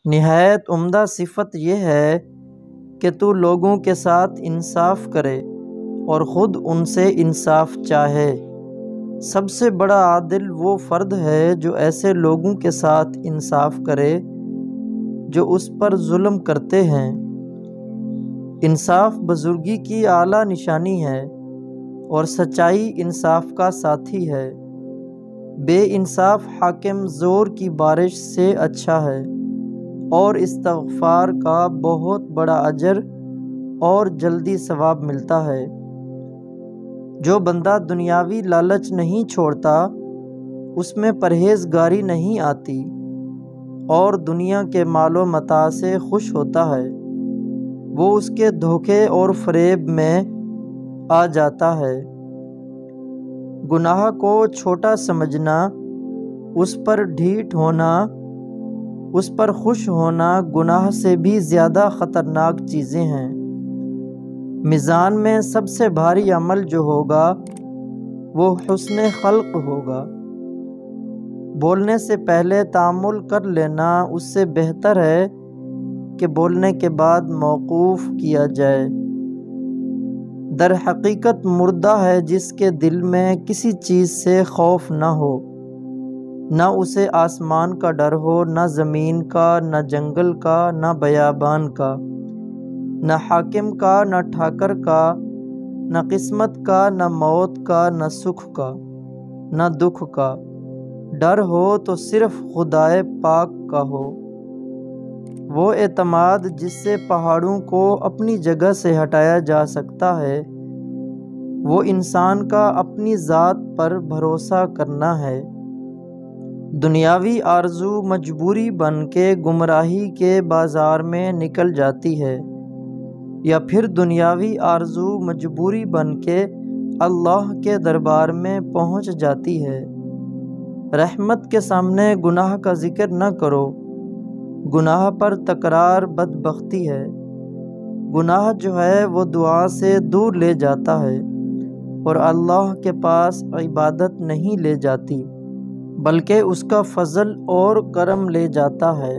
نہایت عمدہ صفت یہ ہے کہ تو لوگوں کے ساتھ انصاف کرے اور خود ان سے انصاف چاہے۔ سب سے بڑا عادل وہ فرد ہے جو ایسے لوگوں کے ساتھ انصاف کرے جو اس پر ظلم کرتے ہیں۔ انصاف بزرگی کی اعلیٰ نشانی ہے اور سچائی انصاف کا ساتھی ہے۔ بے انصاف حاکم زور کی بارش سے اچھا ہے اور استغفار کا بہت بڑا اجر اور جلدی ثواب ملتا ہے۔ جو بندہ دنیاوی لالچ نہیں چھوڑتا اس میں پرہیزگاری نہیں آتی اور دنیا کے مال و متاع سے خوش ہوتا ہے، وہ اس کے دھوکے اور فریب میں آ جاتا ہے۔ گناہ کو چھوٹا سمجھنا، اس پر ڈھیٹ ہونا، اس پر خوش ہونا گناہ سے بھی زیادہ خطرناک چیزیں ہیں۔ میزان میں سب سے بھاری عمل جو ہوگا وہ حسن خلق ہوگا۔ بولنے سے پہلے تأمل کر لینا اس سے بہتر ہے کہ بولنے کے بعد موقوف کیا جائے۔ در حقیقت مردہ ہے جس کے دل میں کسی چیز سے خوف نہ ہو، نہ اسے آسمان کا ڈر ہو، نہ زمین کا، نہ جنگل کا، نہ بیابان کا، نہ حاکم کا، نہ ٹھاکر کا، نہ قسمت کا، نہ موت کا، نہ سکھ کا، نہ دکھ کا۔ ڈر ہو تو صرف خدائے پاک کا ہو۔ وہ اعتماد جس سے پہاڑوں کو اپنی جگہ سے ہٹایا جا سکتا ہے، وہ انسان کا اپنی ذات پر بھروسہ کرنا ہے۔ دنیاوی آرزو مجبوری بن کے گمراہی کے بازار میں نکل جاتی ہے، یا پھر دنیاوی آرزو مجبوری بن کے اللہ کے دربار میں پہنچ جاتی ہے۔ رحمت کے سامنے گناہ کا ذکر نہ کرو، گناہ پر تکرار بدبختی ہے۔ گناہ جو ہے وہ دعا سے دور لے جاتا ہے اور اللہ کے پاس عبادت نہیں لے جاتی، بلکہ اس کا فضل اور کرم لے جاتا ہے۔